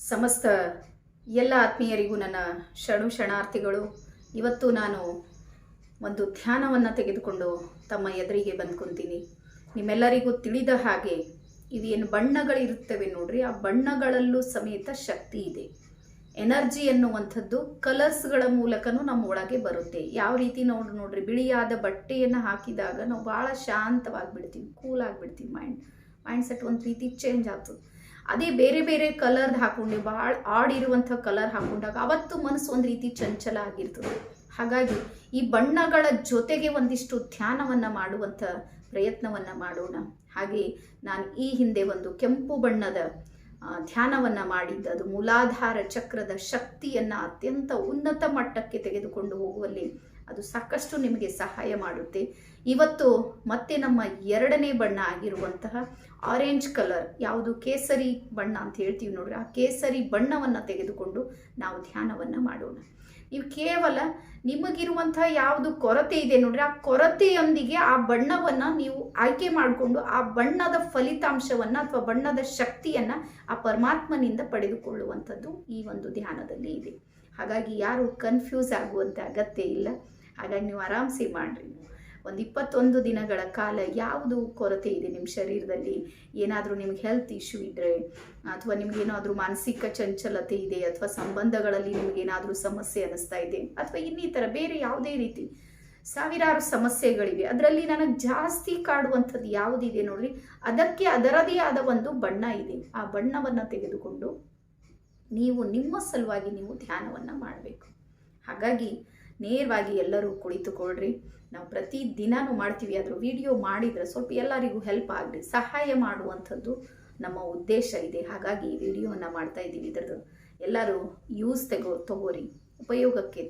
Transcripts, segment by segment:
ಸಮಸ್ತ ಎಲ್ಲ ಆತ್ಮೀಯರಿಗೂ ನನ್ನ ಶರಣಾರ್ಥಿಗಳು. ಇವತ್ತು ನಾನು ಒಂದು ಧ್ಯಾನವನ್ನು ತೆಗೆದುಕೊಂಡು ತಮ್ಮ ಎದುರಿಗೆ ಬಂದು ಕುಂತೀನಿ. ನಿಮ್ಮೆಲ್ಲರಿಗೂ ತಿಳಿದ ಹಾಗೆ ಇವೇನು ಬಣ್ಣಗಳಿರುತ್ತವೆ ನೋಡ್ರಿ, ಆ ಬಣ್ಣಗಳಲ್ಲೂ ಸಮೇತ ಶಕ್ತಿ ಇದೆ. ಎನರ್ಜಿ ಅನ್ನುವಂಥದ್ದು ಕಲರ್ಸ್ಗಳ ಮೂಲಕನೂ ನಮ್ಮ ಒಳಗೆ ಬರುತ್ತೆ. ಯಾವ ರೀತಿ ನೋಡ್ರಿ, ಬಿಳಿಯಾದ ಬಟ್ಟೆಯನ್ನು ಹಾಕಿದಾಗ ನಾವು ಭಾಳ ಶಾಂತವಾಗಿಬಿಡ್ತೀವಿ, ಕೂಲ್ ಆಗಿಬಿಡ್ತೀವಿ. ಮೈಂಡ್ ಸೆಟ್ ಒಂದು ರೀತಿ ಚೇಂಜ್ ಆಗ್ತದೆ. ಅದೇ ಬೇರೆ ಬೇರೆ ಕಲರ್ದು ಹಾಕೊಂಡು ಭಾಳ ಆಡಿರುವಂಥ ಕಲರ್ ಹಾಕೊಂಡಾಗ ಅವತ್ತು ಮನಸ್ಸು ಒಂದು ರೀತಿ ಚಂಚಲ ಆಗಿರ್ತದೆ. ಹಾಗಾಗಿ ಈ ಬಣ್ಣಗಳ ಜೊತೆಗೆ ಒಂದಿಷ್ಟು ಧ್ಯಾನವನ್ನು ಮಾಡುವಂಥ ಪ್ರಯತ್ನವನ್ನು ಮಾಡೋಣ. ಹಾಗೆ ನಾನು ಈ ಹಿಂದೆ ಒಂದು ಕೆಂಪು ಬಣ್ಣದ ಧ್ಯಾನವನ್ನು ಮಾಡಿದ್ದು, ಅದು ಮೂಲಾಧಾರ ಚಕ್ರದ ಶಕ್ತಿಯನ್ನು ಅತ್ಯಂತ ಉನ್ನತ ಮಟ್ಟಕ್ಕೆ ತೆಗೆದುಕೊಂಡು ಹೋಗುವಲ್ಲಿ ಅದು ಸಾಕಷ್ಟು ನಿಮಗೆ ಸಹಾಯ ಮಾಡುತ್ತೆ. ಇವತ್ತು ಮತ್ತೆ ನಮ್ಮ ಎರಡನೇ ಬಣ್ಣ ಆಗಿರುವಂತಹ ಆರೆಂಜ್ ಕಲರ್, ಯಾವುದು ಕೇಸರಿ ಬಣ್ಣ ಅಂತ ಹೇಳ್ತೀವಿ ನೋಡ್ರಿ, ಆ ಕೇಸರಿ ಬಣ್ಣವನ್ನು ತೆಗೆದುಕೊಂಡು ನಾವು ಧ್ಯಾನವನ್ನು ಮಾಡೋಣ. ನೀವು ಕೇವಲ ನಿಮಗಿರುವಂತಹ ಯಾವುದು ಕೊರತೆ ಇದೆ ನೋಡ್ರಿ, ಆ ಕೊರತೆಯೊಂದಿಗೆ ಆ ಬಣ್ಣವನ್ನು ನೀವು ಆಯ್ಕೆ ಮಾಡಿಕೊಂಡು ಆ ಬಣ್ಣದ ಫಲಿತಾಂಶವನ್ನು ಅಥವಾ ಬಣ್ಣದ ಶಕ್ತಿಯನ್ನು ಆ ಪರಮಾತ್ಮನಿಂದ ಪಡೆದುಕೊಳ್ಳುವಂಥದ್ದು ಈ ಒಂದು ಧ್ಯಾನದಲ್ಲಿ ಇದೆ. ಹಾಗಾಗಿ ಯಾರು ಕನ್ಫ್ಯೂಸ್ ಆಗುವಂಥ ಅಗತ್ಯ ಇಲ್ಲ. ಹಾಗಾಗಿ ನೀವು ಆರಾಮ್ಸೆ ಮಾಡಿರಿ. ಒಂದು 21 ದಿನಗಳ ಕಾಲ ಯಾವುದು ಕೊರತೆ ಇದೆ ನಿಮ್ಮ ಶರೀರದಲ್ಲಿ, ಏನಾದರೂ ನಿಮ್ಗೆ ಹೆಲ್ತ್ ಇಶ್ಯೂ ಇದ್ದರೆ, ಅಥವಾ ನಿಮಗೇನಾದರೂ ಮಾನಸಿಕ ಚಂಚಲತೆ ಇದೆ, ಅಥವಾ ಸಂಬಂಧಗಳಲ್ಲಿ ನಿಮಗೇನಾದರೂ ಸಮಸ್ಯೆ ಅನ್ನಿಸ್ತಾ ಇದೆ, ಅಥವಾ ಇನ್ನಿತರ ಬೇರೆ ಯಾವುದೇ ರೀತಿ ಸಾವಿರಾರು ಸಮಸ್ಯೆಗಳಿವೆ, ಅದರಲ್ಲಿ ನನಗೆ ಜಾಸ್ತಿ ಕಾಡುವಂಥದ್ದು ಯಾವುದಿದೆ ನೋಡ್ರಿ, ಅದಕ್ಕೆ ಅದರದೇ ಆದ ಒಂದು ಬಣ್ಣ ಇದೆ. ಆ ಬಣ್ಣವನ್ನು ತೆಗೆದುಕೊಂಡು ನೀವು ನಿಮ್ಮ ಸಲುವಾಗಿ ನೀವು ಧ್ಯಾನವನ್ನು ಮಾಡಬೇಕು. ಹಾಗಾಗಿ ನೇರವಾಗಿ ಎಲ್ಲರೂ ಕುಳಿತುಕೊಳ್ಳ್ರಿ. ನಾವು ಪ್ರತಿ ದಿನಾನೂ ಮಾಡ್ತೀವಿ, ಅದರ ವಿಡಿಯೋ ಮಾಡಿದರೆ ಸ್ವಲ್ಪ ಎಲ್ಲರಿಗೂ ಹೆಲ್ಪ್ ಆಗಲಿ, ಸಹಾಯ ಮಾಡುವಂಥದ್ದು ನಮ್ಮ ಉದ್ದೇಶ ಇದೆ. ಹಾಗಾಗಿ ಈ ವಿಡಿಯೋವನ್ನು ಮಾಡ್ತಾ ಇದ್ದೀವಿ. ಇದರದ್ದು ಎಲ್ಲರೂ ಯೂಸ್ ತಗೋರಿ, ಉಪಯೋಗಕ್ಕೆ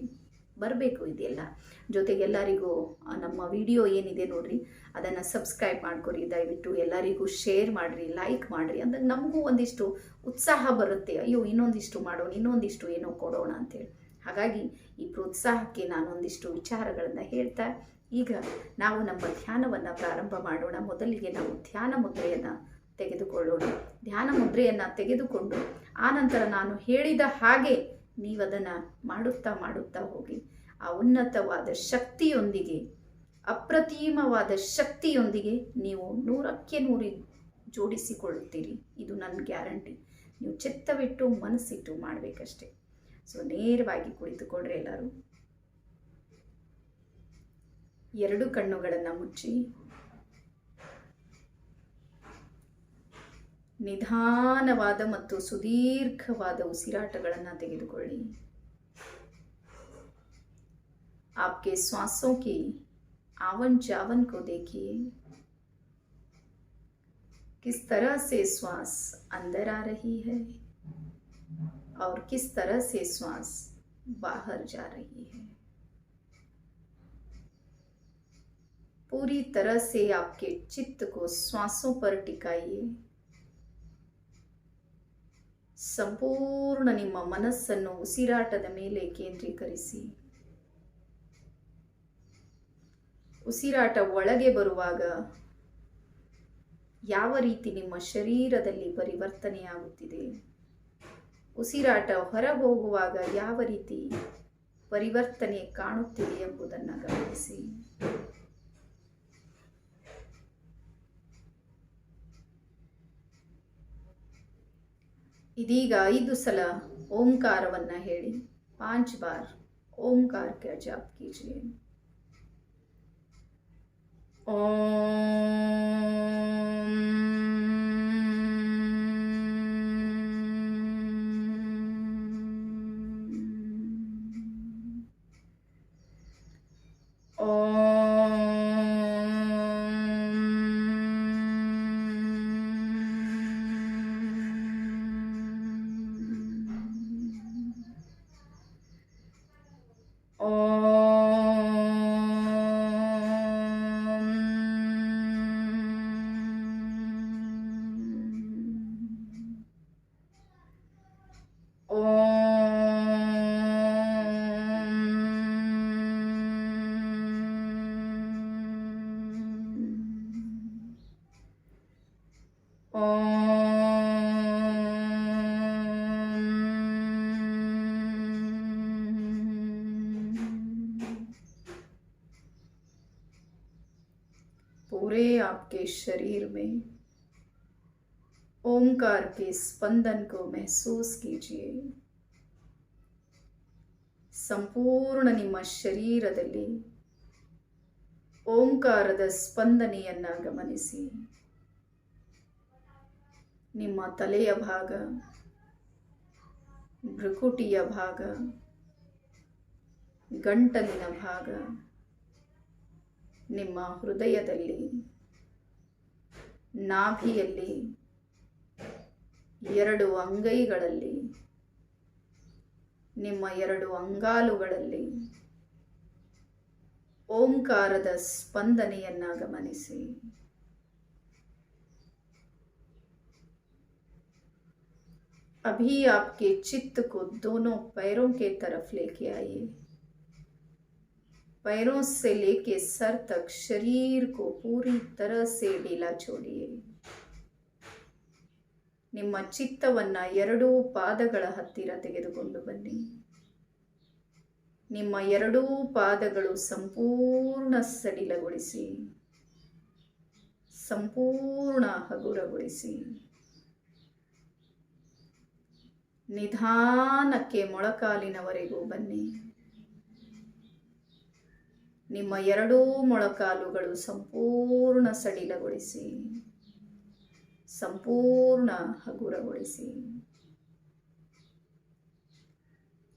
ಬರಬೇಕು ಇದೆಲ್ಲ. ಜೊತೆಗೆ ಎಲ್ಲರಿಗೂ ನಮ್ಮ ವಿಡಿಯೋ ಏನಿದೆ ನೋಡ್ರಿ ಅದನ್ನು ಸಬ್ಸ್ಕ್ರೈಬ್ ಮಾಡ್ಕೊರಿ, ದಯವಿಟ್ಟು ಎಲ್ಲರಿಗೂ ಶೇರ್ ಮಾಡಿರಿ, ಲೈಕ್ ಮಾಡಿರಿ. ಅಂದ್ರೆ ನಮಗೂ ಒಂದಿಷ್ಟು ಉತ್ಸಾಹ ಬರುತ್ತೆ, ಅಯ್ಯೋ ಇನ್ನೊಂದಿಷ್ಟು ಮಾಡೋಣ, ಇನ್ನೊಂದಿಷ್ಟು ಏನೋ ಕೊಡೋಣ ಅಂತೇಳಿ. ಹಾಗಾಗಿ ಈ ಪ್ರೋತ್ಸಾಹಕ್ಕೆ ನಾನು ಒಂದಿಷ್ಟು ವಿಚಾರಗಳನ್ನು ಹೇಳ್ತಾ ಈಗ ನಾವು ನಮ್ಮ ಧ್ಯಾನವನ್ನು ಪ್ರಾರಂಭ ಮಾಡೋಣ. ಮೊದಲಿಗೆ ನಾವು ಧ್ಯಾನ ಮುದ್ರೆಯನ್ನು ತೆಗೆದುಕೊಳ್ಳೋಣ. ಧ್ಯಾನ ಮುದ್ರೆಯನ್ನು ತೆಗೆದುಕೊಂಡು ಆನಂತರ ನಾನು ಹೇಳಿದ ಹಾಗೆ ನೀವು ಅದನ್ನು ಮಾಡುತ್ತಾ ಹೋಗಿ ಆ ಉನ್ನತವಾದ ಶಕ್ತಿಯೊಂದಿಗೆ, ಅಪ್ರತಿಮವಾದ ಶಕ್ತಿಯೊಂದಿಗೆ ನೀವು 100ಕ್ಕೆ 100 ಜೋಡಿಸಿಕೊಳ್ಳುತ್ತೀರಿ. ಇದು ನನ್ನ ಗ್ಯಾರಂಟಿ. ನೀವು ಚಿತ್ತವಿಟ್ಟು ಮನಸ್ಸಿಟ್ಟು ಮಾಡಬೇಕಷ್ಟೆ. ಸೊ ನೇರವಾಗಿ ಕುಳಿತುಕೊಂಡ್ರೆ ಎಲ್ಲರೂ ಎರಡು ಕಣ್ಣುಗಳನ್ನು ಮುಚ್ಚಿ ನಿಧಾನವಾದ ಮತ್ತು ಸುದೀರ್ಘವಾದ ಉಸಿರಾಟಗಳನ್ನು ತೆಗೆದುಕೊಳ್ಳಿ. आपके श्वासों की आवन जावन को देखिए, किस तरह से श्वास अंदर आ रही है और किस तरह से श्वास बाहर जा रही है. पूरी तरह से आपके चित्त को श्वासों पर टिकाइए. ಸಂಪೂರ್ಣ ನಿಮ್ಮ ಮನಸ್ಸನ್ನು ಉಸಿರಾಟದ ಮೇಲೆ ಕೇಂದ್ರೀಕರಿಸಿ. ಉಸಿರಾಟ ಒಳಗೆ ಬರುವಾಗ ಯಾವ ರೀತಿ ನಿಮ್ಮ ಶರೀರದಲ್ಲಿ ಪರಿವರ್ತನೆಯಾಗುತ್ತಿದೆ, ಉಸಿರಾಟ ಹೊರ ಹೋಗುವಾಗ ಯಾವ ರೀತಿ ಪರಿವರ್ತನೆ ಕಾಣುತ್ತಿದೆ ಎಂಬುದನ್ನು ಗಮನಿಸಿ. ಇದೀಗ 5 ಸಲ ಓಂಕಾರವನ್ನು ಹೇಳಿ 5 ಬಾರ್ ಓಂಕಾರ का जाप कीजिए. पूरे आपके शरीर में ओंकार के स्पंदन को महसूस कीजिए। ಸಂಪೂರ್ಣ ನಿಮ್ಮ ಶರೀರದಲ್ಲಿ ಓಂಕಾರದ ಸ್ಪಂದನೆಯನ್ನು ಗಮನಿಸಿ. ನಿಮ್ಮ ತಲೆಯ ಭಾಗ, ಭ್ರುಕುಟಿಯ ಭಾಗ, ಗಂಟಲಿನ ಭಾಗ, ನಿಮ್ಮ ಹೃದಯದಲ್ಲಿ, ನಾಭಿಯಲ್ಲಿ, ಎರಡು ಅಂಗೈಗಳಲ್ಲಿ, ನಿಮ್ಮ ಎರಡು ಅಂಗಾಲುಗಳಲ್ಲಿ ಓಂಕಾರದ ಸ್ಪಂದನೆಯನ್ನು ಗಮನಿಸಿ. अभी आपके चित्त को दोनों पैरों के तरफ लेके आइए. पैरों से लेके सर तक शरीर को पूरी तरह से ढीला छोड़िए. ನಿಮ್ಮ ಚಿತ್ತವನ್ನು ಎರಡೂ ಪಾದಗಳ ಹತ್ತಿರ ತೆಗೆದುಕೊಂಡು ಬನ್ನಿ. ನಿಮ್ಮ ಎರಡೂ ಪಾದಗಳು ಸಂಪೂರ್ಣ ಸಡಿಲಗೊಳಿಸಿ, ಸಂಪೂರ್ಣ ಹಗುರಗೊಳಿಸಿ. ನಿಧಾನಕ್ಕೆ ಮೊಳಕಾಲಿನವರೆಗೂ ಬನ್ನಿ. ನಿಮ್ಮ ಎರಡೂ ಮೊಳಕಾಲುಗಳು ಸಂಪೂರ್ಣ ಸಡಿಲಗೊಳಿಸಿ, ಸಂಪೂರ್ಣ ಹಗುರಗೊಳಿಸಿ.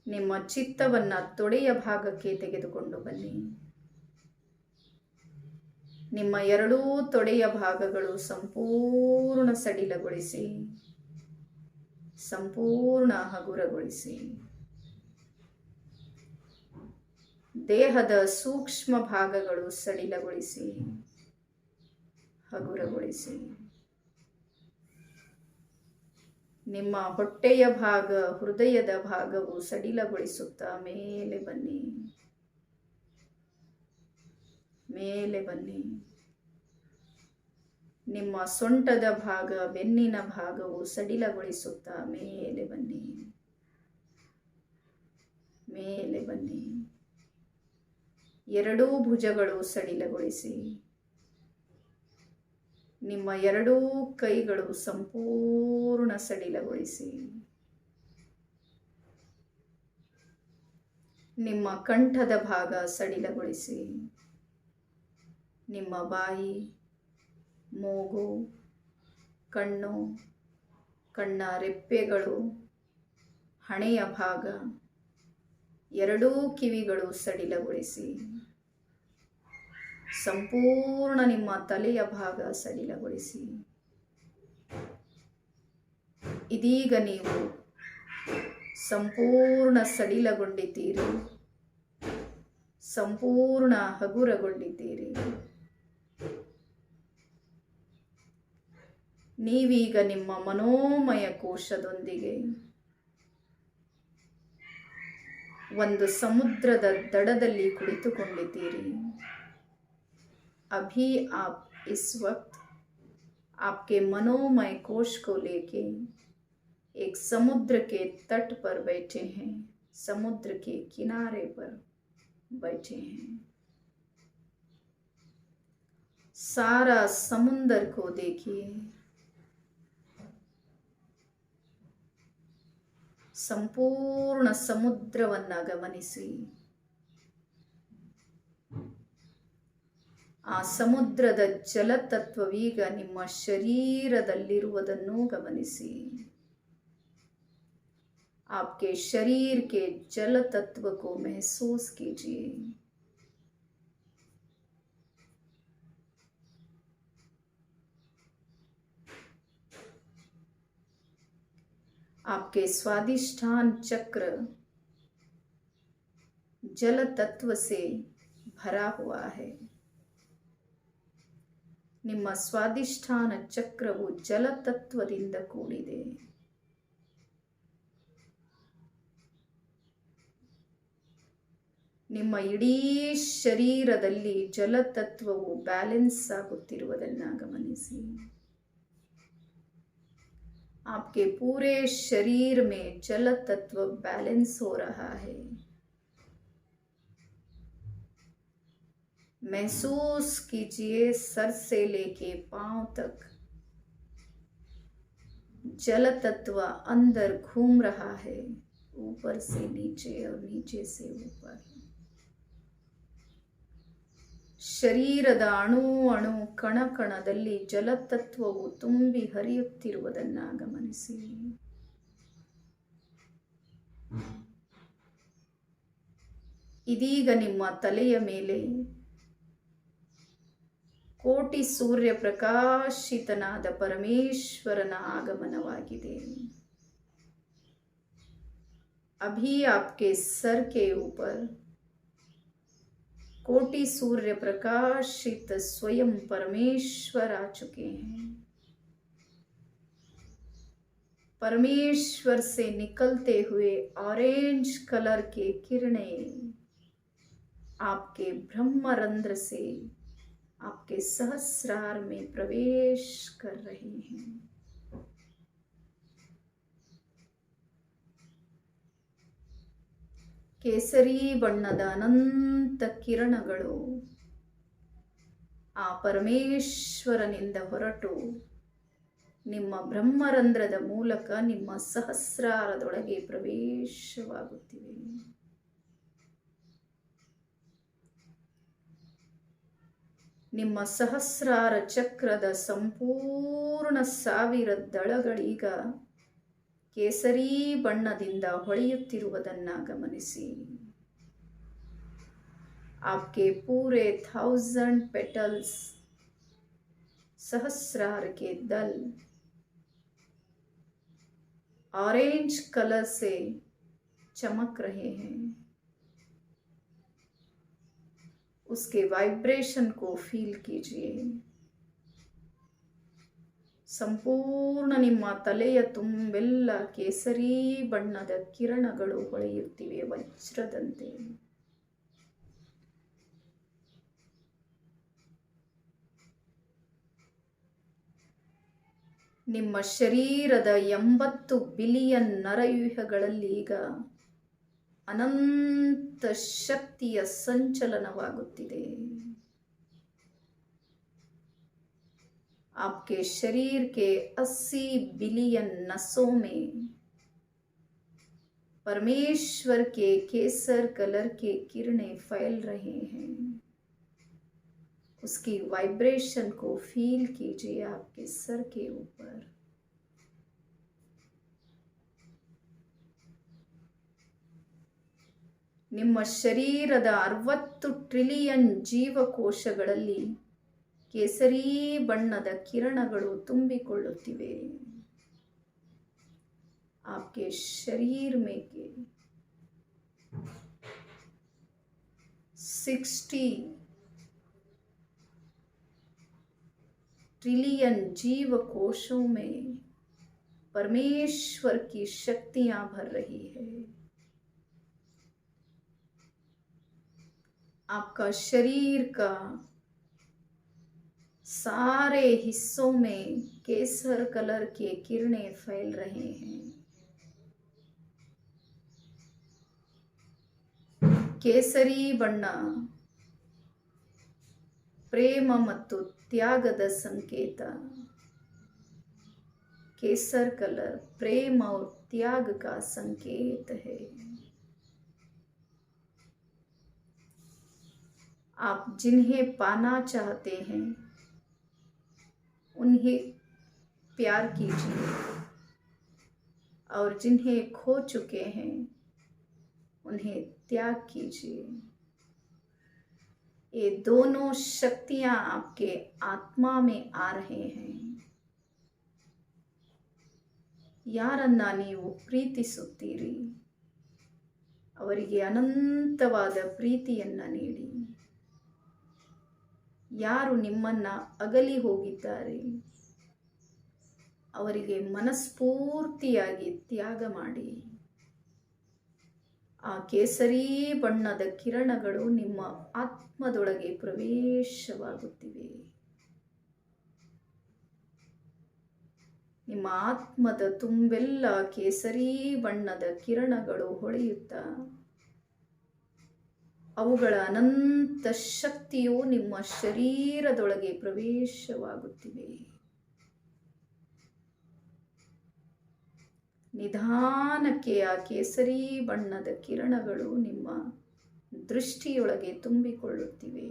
ನಿಮ್ಮ ಚಿತ್ತವನ್ನು ತೊಡೆಯ ಭಾಗಕ್ಕೆ ತೆಗೆದುಕೊಂಡು ಬನ್ನಿ. ನಿಮ್ಮ ಎರಡೂ ತೊಡೆಯ ಭಾಗಗಳು ಸಂಪೂರ್ಣ ಸಡಿಲಗೊಳಿಸಿ, ಸಂಪೂರ್ಣ ಹಗುರಗೊಳಿಸಿ. ದೇಹದ ಸೂಕ್ಷ್ಮ ಭಾಗಗಳು ಸಡಿಲಗೊಳಿಸಿ, ಹಗುರಗೊಳಿಸಿ. ನಿಮ್ಮ ಹೊಟ್ಟೆಯ ಭಾಗ, ಹೃದಯದ ಭಾಗವು ಸಡಿಲಗೊಳಿಸುತ್ತಾ ಮೇಲೆ ಬನ್ನಿ, ಮೇಲೆ ಬನ್ನಿ. ನಿಮ್ಮ ಸೊಂಟದ ಭಾಗ, ಬೆನ್ನಿನ ಭಾಗವು ಸಡಿಲಗೊಳಿಸುತ್ತಾ ಮೇಲೆ ಬನ್ನಿ, ಮೇಲೆ ಬನ್ನಿ. ಎರಡೂ ಭುಜಗಳು ಸಡಿಲಗೊಳಿಸಿ. ನಿಮ್ಮ ಎರಡೂ ಕೈಗಳು ಸಂಪೂರ್ಣ ಸಡಿಲಗೊಳಿಸಿ. ನಿಮ್ಮ ಕಂಠದ ಭಾಗ ಸಡಿಲಗೊಳಿಸಿ. ನಿಮ್ಮ ಬಾಯಿ, ಮೂಗು, ಕಣ್ಣು, ಕಣ್ಣ ರೆಪ್ಪೆಗಳು, ಹಣೆಯ ಭಾಗ, ಎರಡೂ ಕಿವಿಗಳು ಸಡಿಲಗೊಳಿಸಿ. ಸಂಪೂರ್ಣ ನಿಮ್ಮ ತಲೆಯ ಭಾಗ ಸಡಿಲಗೊಳಿಸಿ. ಇದೀಗ ನೀವು ಸಂಪೂರ್ಣ ಸಡಿಲಗೊಂಡಿದ್ದೀರಿ, ಸಂಪೂರ್ಣ ಹಗುರಗೊಂಡಿದ್ದೀರಿ. ನೀವೀಗ ನಿಮ್ಮ ಮನೋಮಯ ಕೋಶದೊಂದಿಗೆ ಒಂದು ಸಮುದ್ರದ ದಡದಲ್ಲಿ ಕುಳಿತುಕೊಂಡಿದ್ದೀರಿ. अभी आप इस वक्त आपके मनोमय कोश को लेके एक समुद्र के तट पर बैठे हैं, समुद्र के किनारे पर बैठे हैं. सारा समुद्र को देखिए. ಸಂಪೂರ್ಣ ಸಮುದ್ರವನ್ನು ಗಮನಿಸಿ. ಆ ಸಮುದ್ರದ ಜಲತತ್ವವೀಗ ನಿಮ್ಮ ಶರೀರದಲ್ಲಿರುವುದನ್ನು ಗಮನಿಸಿ. आपके शरीर के जल तत्व को महसूस कीजिए. आपके स्वादिष्ठान चक्र जल तत्व से भरा हुआ है. ನಿಮ್ಮ ಸ್ವಾದಿಷ್ಠಾನ ಚಕ್ರವು ಜಲತತ್ವದಿಂದ ಕೂಡಿದೆ. ನಿಮ್ಮ ಇಡೀ ಶರೀರದಲ್ಲಿ ಜಲತತ್ವವು ಬ್ಯಾಲೆನ್ಸ್ ಆಗುತ್ತಿರುವುದನ್ನು ಗಮನಿಸಿ. आपके पूरे शरीर में जल तत्व बैलेंस हो रहा है. महसूस कीजिए सर से लेके पांव तक जल तत्व अंदर घूम रहा है, ऊपर से नीचे और नीचे से ऊपर। ಶರೀರದ ಅಣು ಅಣು ಕಣ ಕಣದಲ್ಲಿ ಜಲತತ್ವವು ತುಂಬಿ ಹರಿಯುತ್ತಿರುವುದನ್ನು ಗಮನಿಸಿ. ಇದೀಗ ನಿಮ್ಮ ತಲೆಯ ಮೇಲೆ ಕೋಟಿ ಸೂರ್ಯ ಪ್ರಕಾಶಿತನಾದ ಪರಮೇಶ್ವರನ ಆಗಮನವಾಗಿದೆ. अभी आपके सर के ऊपर कोटि सूर्य प्रकाशित स्वयं परमेश्वर आ चुके हैं. परमेश्वर से निकलते हुए ऑरेंज कलर के किरणें आपके ब्रह्मरंध्र से आपके सहस्रार में प्रवेश कर रहे हैं. ಕೇಸರಿ ಬಣ್ಣದ ಅನಂತ ಕಿರಣಗಳು ಆ ಪರಮೇಶ್ವರನಿಂದ ಹೊರಟು ನಿಮ್ಮ ಬ್ರಹ್ಮರಂಧ್ರದ ಮೂಲಕ ನಿಮ್ಮ ಸಹಸ್ರಾರದೊಳಗೆ ಪ್ರವೇಶವಾಗುತ್ತಿವೆ. ನಿಮ್ಮ ಸಹಸ್ರಾರ ಚಕ್ರದ ಸಂಪೂರ್ಣ 1000 ದಳಗಳೀಗ ಕೇಸರಿ ಬಣ್ಣದಿಂದ ಹೊಳೆಯುತ್ತಿರುವುದನ್ನು ಗಮನಿಸಿ. आपके पूरे 1000 पेटल्स सहस्रार के दल ऑरेंज कलर से चमक रहे हैं. उसके वाइब्रेशन को फील कीजिए. ಸಂಪೂರ್ಣ ನಿಮ್ಮ ತಲೆಯ ತುಂಬೆಲ್ಲ ಕೇಸರಿ ಬಣ್ಣದ ಕಿರಣಗಳು ಹೊಳೆಯುತ್ತಿವೆ ವಜ್ರದಂತೆ. ನಿಮ್ಮ ಶರೀರದ 80 ಬಿಲಿಯನ್ ನರವ್ಯೂಹಗಳಲ್ಲಿ ಈಗ ಅನಂತ ಶಕ್ತಿಯ ಸಂಚಲನವಾಗುತ್ತಿದೆ. आपके शरीर के 80 बिलियन नसों में परमेश्वर के केसर कलर के किरणें फैल रहे हैं. उसकी वाइब्रेशन को फील कीजिए आपके सर के ऊपर. ನಿಮ್ಮ ಶರೀರದ 60 ಟ್ರಿಲಿಯನ್ ಜೀವಕೋಶಗಳಲ್ಲಿ ಕೇಸರಿ ಬಣ್ಣದ ಕಿರಣಗಳು ತುಂಬಿಕೊಳ್ಳುತ್ತಿವೆ. आपके शरीर में के 60 ट्रिलियन जीव कोशों में परमेश्वर की शक्तियां भर रही है. आपका शरीर का सारे हिस्सों में केसर कलर के किरणें फैल रहे हैं. ಕೇಸರಿ ಬಣ್ಣ ಪ್ರೇಮ ಮತ್ತು ತ್ಯಾಗದ ಸಂಕೇತ. केसर कलर प्रेम और त्याग का संकेत है. आप जिन्हें पाना चाहते हैं उन्हें प्यार कीजिए और जिन्हें खो चुके हैं उन्हें त्याग कीजिए. ये दोनों शक्तियां आपके आत्मा में आ रहे हैं. ಯಾರನ್ನ ನೀವು ಪ್ರೀತಿಸುತ್ತೀರಿ ಅವರಿಗೆ ಅನಂತವಾದ ಪ್ರೀತಿಯನ್ನ ನೀಡಿ. ಯಾರು ನಿಮ್ಮನ್ನ ಅಗಲಿ ಹೋಗಿದ್ದಾರೆ ಅವರಿಗೆ ಮನಸ್ಫೂರ್ತಿಯಾಗಿ ತ್ಯಾಗ ಮಾಡಿ. ಆ ಕೇಸರಿ ಬಣ್ಣದ ಕಿರಣಗಳು ನಿಮ್ಮ ಆತ್ಮದೊಳಗೆ ಪ್ರವೇಶವಾಗುತ್ತಿವೆ. ನಿಮ್ಮ ಆತ್ಮದ ತುಂಬೆಲ್ಲ ಕೇಸರಿ ಬಣ್ಣದ ಕಿರಣಗಳು ಹೊಳೆಯುತ್ತಾ ಅವುಗಳ ಅನಂತ ಶಕ್ತಿಯು ನಿಮ್ಮ ಶರೀರದೊಳಗೆ ಪ್ರವೇಶವಾಗುತ್ತಿವೆ. ನಿಧಾನಕ್ಕೆ ಆ ಕೇಸರಿ ಬಣ್ಣದ ಕಿರಣಗಳು ನಿಮ್ಮ ದೃಷ್ಟಿಯೊಳಗೆ ತುಂಬಿಕೊಳ್ಳುತ್ತಿವೆ.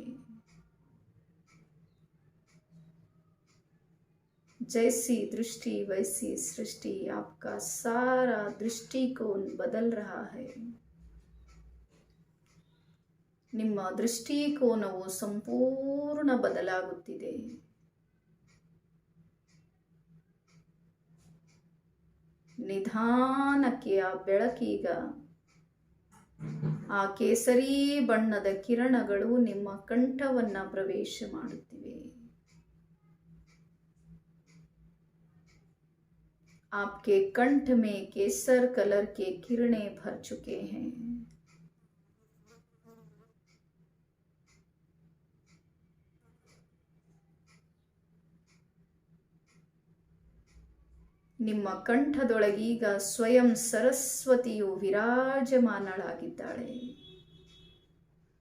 जैसी दृष्टि वैसी सृष्टि, आपका सारा दृष्टिकोन बदल रहा है. ನಿಮ್ಮ ದೃಷ್ಟಿಕೋನವು ಸಂಪೂರ್ಣ ಬದಲಾಗುತ್ತಿದೆ. ನಿಧಾನಕ್ಕೆ ಆ ಬೆಳಕೀಗ ಆ ಕೇಸರಿ ಬಣ್ಣದ ಕಿರಣಗಳು ನಿಮ್ಮ ಕಂಠವನ್ನು ಪ್ರವೇಶ ಮಾಡುತ್ತಿವೆ. आपके कंठ में केसर कलर के किरणें भर चुके हैं. ನಿಮ್ಮ ಕಂಠದೊಳಗೀಗ ಸ್ವಯಂ ಸರಸ್ವತಿಯು ವಿರಾಜಮಾನಳಾಗಿದ್ದಾಳೆ.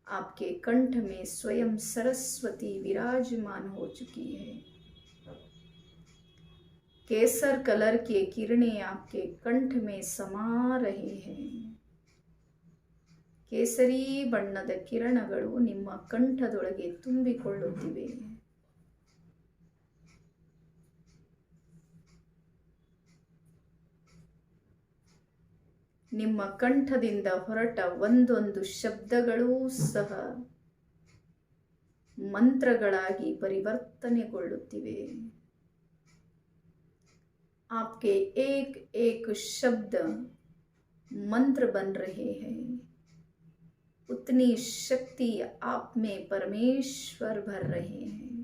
आपके कंठ में स्वयं सरस्वती विराजमान हो चुकी है. केसर कलर के किरणें आपके कंठ में समा रहे हैं. ಕೇಸರಿ ಬಣ್ಣದ ಕಿರಣಗಳು ನಿಮ್ಮ ಕಂಠದೊಳಗೆ ತುಂಬಿಕೊಳ್ಳುತ್ತಿವೆ. ನಿಮ್ಮ ಕಂಠದಿಂದ ಹೊರಟ ಒಂದೊಂದು ಶಬ್ದಗಳೂ ಸಹ ಮಂತ್ರಗಳಾಗಿ ಪರಿವರ್ತನೆಗೊಳ್ಳುತ್ತಿವೆ. आपके एक एक शब्द मंत्र बन रहे हैं. उतनी शक्ति आप में परमेश्वर भर रहे हैं.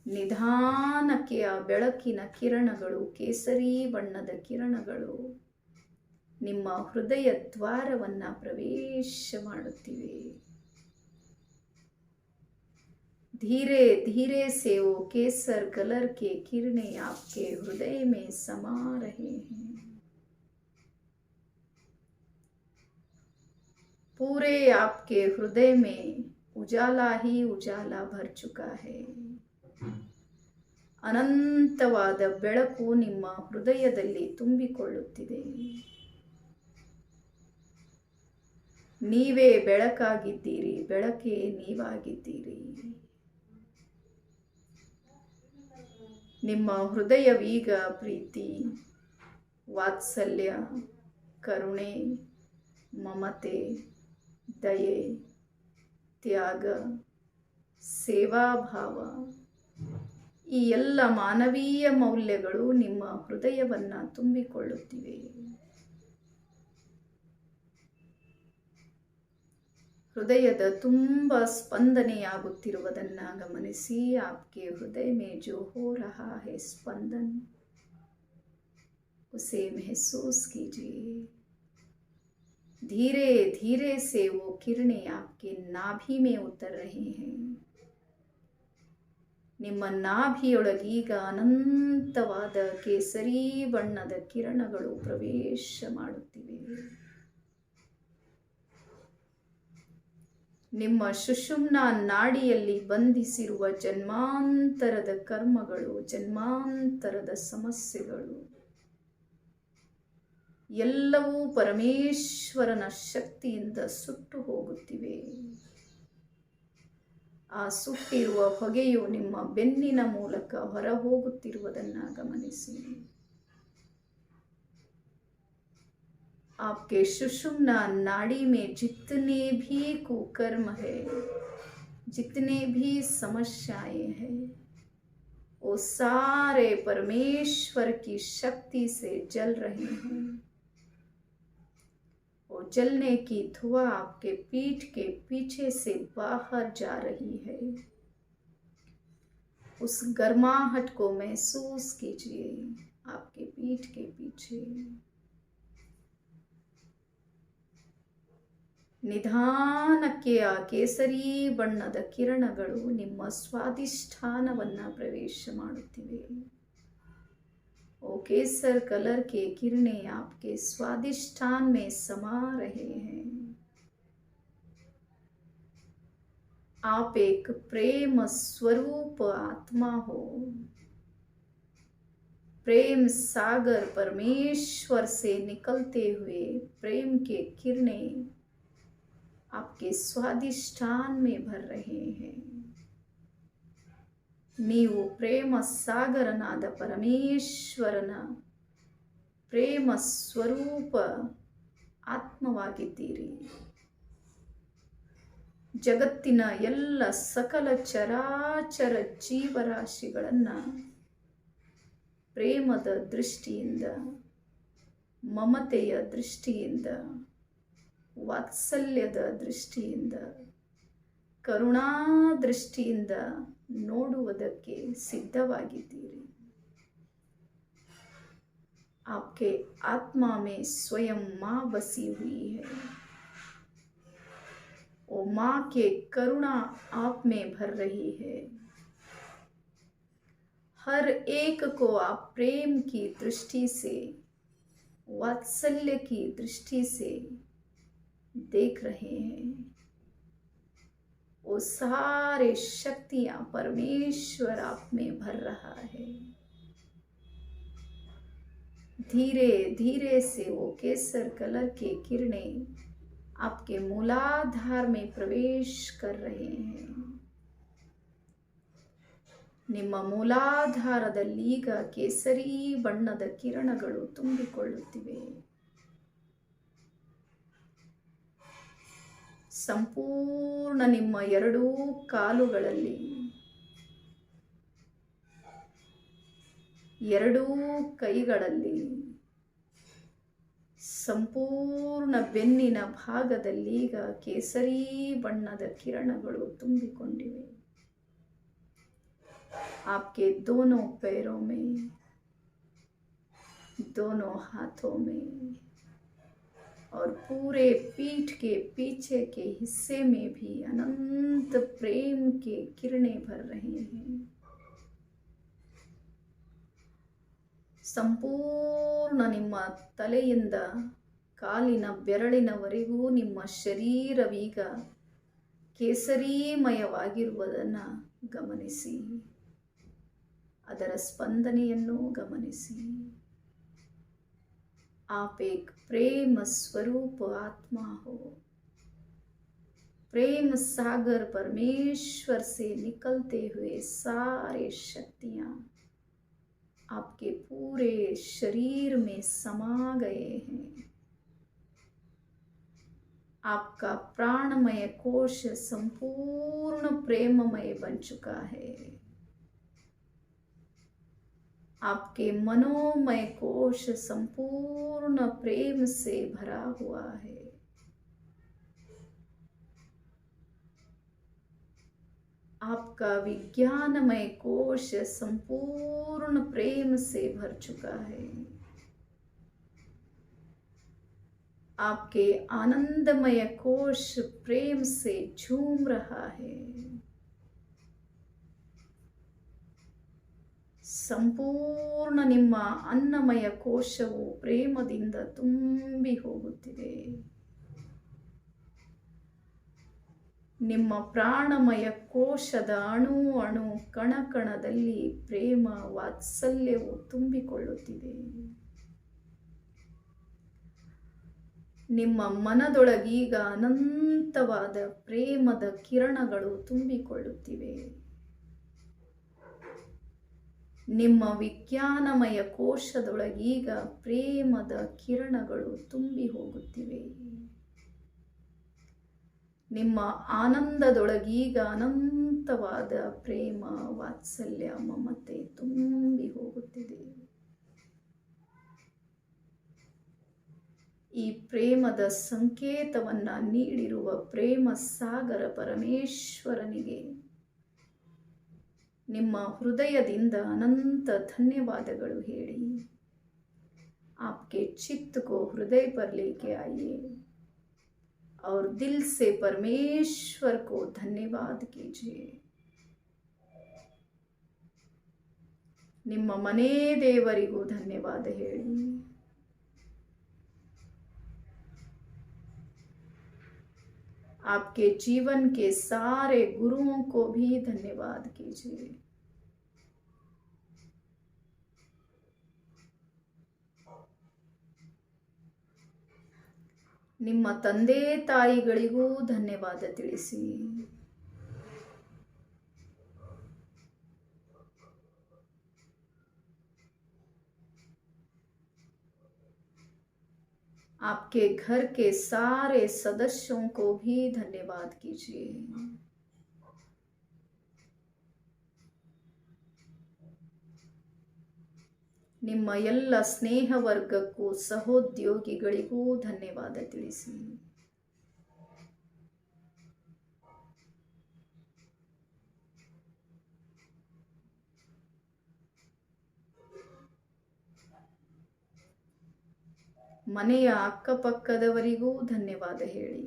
ನಿಧಾನಕ್ಕೆ ಆ ಬೆಳಕಿನ ಕಿರಣಗಳು, ಕೇಸರಿ ಬಣ್ಣದ ಕಿರಣಗಳು ನಿಮ್ಮ ಹೃದಯ ದ್ವಾರವನ್ನು ಪ್ರವೇಶ ಮಾಡುತ್ತಿವೆ. धीरे धीरे से वो केसर कलर के किरणें आपके हृदय में समा रहे हैं. पूरे आपके हृदय में उजाला ही उजाला भर चुका है. ಅನಂತವಾದ ಬೆಳಕು ನಿಮ್ಮ ಹೃದಯದಲ್ಲಿ ತುಂಬಿಕೊಳ್ಳುತ್ತಿದೆ. ನೀವೇ ಬೆಳಕಾಗಿದ್ದೀರಿ, ಬೆಳಕೇ ನೀವಾಗಿದ್ದೀರಿ. ನಿಮ್ಮ ಹೃದಯವೀಗ ಪ್ರೀತಿ, ವಾತ್ಸಲ್ಯ, ಕರುಣೆ, ಮಮತೆ, ದಯೆ, ತ್ಯಾಗ, ಸೇವಾಭಾವ, ಈ ಎಲ್ಲ ಮಾನವೀಯ ಮೌಲ್ಯಗಳು ನಿಮ್ಮ ಹೃದಯವನ್ನು ತುಂಬಿಕೊಳ್ಳುತ್ತಿವೆ. ಹೃದಯದ ತುಂಬ ಸ್ಪಂದನೆಯಾಗುತ್ತಿರುವುದನ್ನು ಗಮನಿಸಿ. आपके हृदय में जो हो रहा है स्पंदन, उसे महसूस कीजिए. धीरे धीरे से वो किरणें आपके नाभि में उतर रहे हैं. ನಿಮ್ಮ ನಾಭಿಯೊಳಗೀಗ ಅನಂತವಾದ ಕೇಸರಿ ಬಣ್ಣದ ಕಿರಣಗಳು ಪ್ರವೇಶ ಮಾಡುತ್ತಿವೆ. ನಿಮ್ಮ ಸುಷುಮ್ನಾ ನಾಡಿಯಲ್ಲಿ ಬಂಧಿಸಿರುವ ಜನ್ಮಾಂತರದ ಕರ್ಮಗಳು, ಜನ್ಮಾಂತರದ ಸಮಸ್ಯೆಗಳು ಎಲ್ಲವೂ ಪರಮೇಶ್ವರನ ಶಕ್ತಿಯಿಂದ ಸುಟ್ಟು ಹೋಗುತ್ತಿವೆ. ಆ ಸುಟ್ಟಿರುವ ಹೊಗೆಯು ನಿಮ್ಮ ಬೆನ್ನಿನ ಮೂಲಕ ಹೊರ ಹೋಗುತ್ತಿರುವುದನ್ನು ಗಮನಿಸಿ. आपके सुषुम्ना नाड़ी में जितने भी कुकर्म है, जितने भी समस्याएं हैं, वो सारे परमेश्वर की शक्ति से जल रहे हैं. वो जलने की धुआं आपके पीठ के पीछे से बाहर जा रही है. उस गर्माहट को महसूस कीजिए आपके पीठ के पीछे. ನಿಧಾನಕ್ಕೆ ಆ ಕೇಸರಿ ಬಣ್ಣದ ಕಿರಣಗಳು ನಿಮ್ಮ ಸ್ವಾಧಿಷ್ಠಾನವನ್ನು ಪ್ರವೇಶ ಮಾಡುತ್ತಿವೆ. ಓ केसर कलर के किरणें आपके स्वादिष्ठान में समा रहे हैं। आप एक प्रेम स्वरूप आत्मा हो। प्रेम सागर परमेश्वर से निकलते हुए प्रेम के किरणें आपके स्वादिष्ठान में भर रहे हैं। ನೀವು ಪ್ರೇಮ ಸಾಗರನಾದ ಪರಮೇಶ್ವರನ ಪ್ರೇಮ ಸ್ವರೂಪ ಆತ್ಮವಾಗಿದ್ದೀರಿ. ಜಗತ್ತಿನ ಎಲ್ಲ ಸಕಲ ಚರಾಚರ ಜೀವರಾಶಿಗಳನ್ನು ಪ್ರೇಮದ ದೃಷ್ಟಿಯಿಂದ, ಮಮತೆಯ ದೃಷ್ಟಿಯಿಂದ, ವಾತ್ಸಲ್ಯದ ದೃಷ್ಟಿಯಿಂದ, ಕರುಣಾ ದೃಷ್ಟಿಯಿಂದ ನೋಡುವುದಕ್ಕೆ ಸಿದ್ಧವಾಗಿದ್ದೀರಿ. आपके आत्मा में स्वयं माँ बसी हुई है। वो माँ के करुणा आप में भर रही है। हर एक को आप प्रेम की दृष्टि से, वात्सल्य की दृष्टि से देख रहे हैं। वो सारे शक्तियां परमेश्वर आप में भर रहा है। धीरे धीरे से वो केसर कलर के किरणें आपके मूलाधार में प्रवेश कर रहे हैं. ನಿಮ್ಮ ಮೂಲಾಧಾರದಲ್ಲೀಗ ಕೇಸರಿ ಬಣ್ಣದ ಕಿರಣಗಳು ತುಂಬಿಕೊಳ್ಳುತ್ತಿವೆ. ಸಂಪೂರ್ಣ ನಿಮ್ಮ ಎರಡೂ ಕಾಲುಗಳಲ್ಲಿ, ಎರಡೂ ಕೈಗಳಲ್ಲಿ, ಸಂಪೂರ್ಣ ಬೆನ್ನಿನ ಭಾಗದಲ್ಲೀಗ ಕೇಸರಿ ಬಣ್ಣದ ಕಿರಣಗಳು ತುಂಬಿಕೊಂಡಿವೆ. आपके दोनों पैरों में, दोनों हाथों में और पूरे पीठ के पीछे के हिस्से में भी अनंत प्रेम के किरणें भर रहे हैं. ಸಂಪೂರ್ಣ ನಿಮ್ಮ ತಲೆಯಿಂದ ಕಾಲಿನ ಬೆರಳಿನವರೆಗೂ ನಿಮ್ಮ ಶರೀರವೀಗ ಕೇಸರಿಮಯವಾಗಿರುವುದನ್ನು ಗಮನಿಸಿ. ಅದರ ಸ್ಪಂದನೆಯನ್ನು ಗಮನಿಸಿ. आप एक प्रेम स्वरूप आत्मा हो. प्रेम सागर परमेश्वर से निकलते हुए सारे शक्तियाँ आपके पूरे शरीर में समा गए हैं. आपका प्राणमय कोश संपूर्ण प्रेममय बन चुका है. आपके मनोमय कोश संपूर्ण प्रेम से भरा हुआ है. आपका विज्ञानमय कोश संपूर्ण प्रेम से भर चुका है. आपके आनंदमय कोश प्रेम से झूम रहा है. ಸಂಪೂರ್ಣ ನಿಮ್ಮ ಅನ್ನಮಯ ಕೋಶವು ಪ್ರೇಮದಿಂದ ತುಂಬಿ ಹೋಗುತ್ತಿದೆ. ನಿಮ್ಮ ಪ್ರಾಣಮಯ ಕೋಶದ ಅಣು ಅಣು ಕಣಕಣದಲ್ಲಿ ಪ್ರೇಮ ವಾತ್ಸಲ್ಯವು ತುಂಬಿಕೊಳ್ಳುತ್ತಿದೆ. ನಿಮ್ಮ ಮನದೊಳಗೀಗ ಅನಂತವಾದ ಪ್ರೇಮದ ಕಿರಣಗಳು ತುಂಬಿಕೊಳ್ಳುತ್ತಿವೆ. ನಿಮ್ಮ ವಿಜ್ಞಾನಮಯ ಕೋಶದೊಳಗೀಗ ಪ್ರೇಮದ ಕಿರಣಗಳು ತುಂಬಿ ಹೋಗುತ್ತಿವೆ. ನಿಮ್ಮ ಆನಂದದೊಳಗೀಗ ಅನಂತವಾದ ಪ್ರೇಮ, ವಾತ್ಸಲ್ಯ, ಮಮತೆ ತುಂಬಿ ಹೋಗುತ್ತಿದೆ. ಈ ಪ್ರೇಮದ ಸಂಕೇತವನ್ನ ನೀಡಿರುವ ಪ್ರೇಮ ಸಾಗರ ಪರಮೇಶ್ವರನಿಗೆ ನಿಮ್ಮ ಹೃದಯದಿಂದ ಅನಂತ ಧನ್ಯವಾದಗಳು ಹೇಳಿ. आपके चित्त को हृदय पर लेके आइए और दिल से परमेश्वर को धन्यवाद कीजिए. ನಿಮ್ಮ ಮನೆ ದೇವರಿಗೂ ಧನ್ಯವಾದ ಹೇಳಿ. आपके जीवन के सारे गुरुओं को भी धन्यवाद कीजिए. ನಿಮ್ಮ ತಂದೆ ತಾಯಿಗಳಿಗೂ ಧನ್ಯವಾದ ತಿಳಿಸಿ. आपके घर के सारे सदस्यों को भी धन्यवाद कीजिए. ನಿಮ್ಮ ಎಲ್ಲ ಸ್ನೇಹ ವರ್ಗಕ್ಕೂ ಸಹೋದ್ಯೋಗಿಗಳಿಗೂ ಧನ್ಯವಾದ ತಿಳಿಸಿ. ಮನೆಯ ಅಕ್ಕಪಕ್ಕದವರಿಗೂ ಧನ್ಯವಾದ ಹೇಳಿ.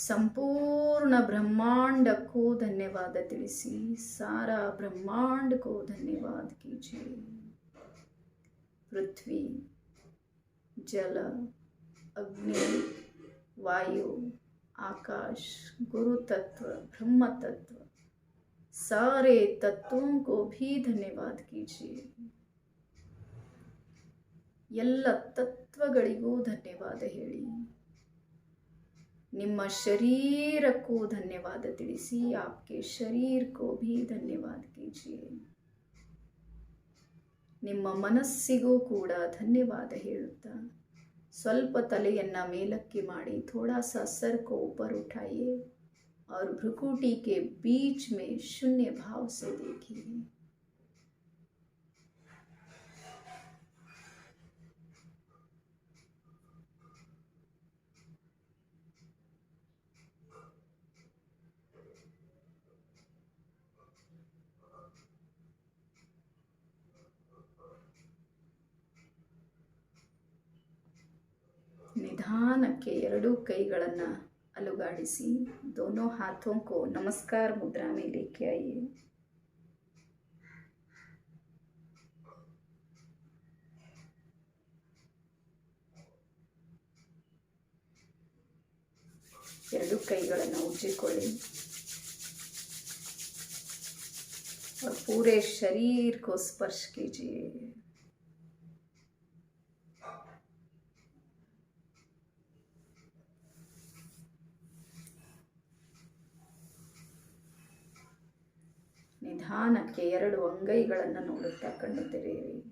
संपूर्ण ब्रह्मांड को धन्यवाद ತಿಳಿಸಿ. सारा ब्रह्मांड को धन्यवाद कीजिए. पृथ्वी, जल, अग्नि, वायु, आकाश, गुरु तत्व, ब्रह्म तत्व, सारे तत्वों को भी धन्यवाद कीजिए. ಎಲ್ಲ ತತ್ವಗಳಿಗೂ ಧನ್ಯವಾದ ಹೇಳಿ. ನಿಮ್ಮ ಶರೀರಕ್ಕೂ ಧನ್ಯವಾದ ತಿಳಿಸಿ. आपके शरीर को भी धन्यवाद कीजिए. ನಿಮ್ಮ ಮನಸ್ಸಿಗೂ ಕೂಡ ಧನ್ಯವಾದ ಹೇಳುತ್ತಾ ಸ್ವಲ್ಪ ತಲೆಯನ್ನ ಮೇಲಕ್ಕೆ ಮಾಡಿ थोड़ा सा सर को ऊपर उठाइए और भ्रुकुटी के बीच में शून्य भाव से देखिए. ನಿಧಾನಕ್ಕೆ ಎರಡೂ ಕೈಗಳನ್ನು ಅಲುಗಾಡಿಸಿ. दोनों हाथों को नमस्कार मुद्रा में लेके आइए. ಎರಡೂ ಕೈಗಳನ್ನು ಉಜ್ಜಿಕೊಳ್ಳಿ और पूरे शरीर को स्पर्श कीजिए. ನಿಧಾನಕ್ಕೆ ಎರಡು ಅಂಗೈಗಳನ್ನು ನೋಡುತ್ತಾ ಕಣ್ಣು ತೆರೆಯಿರಿ.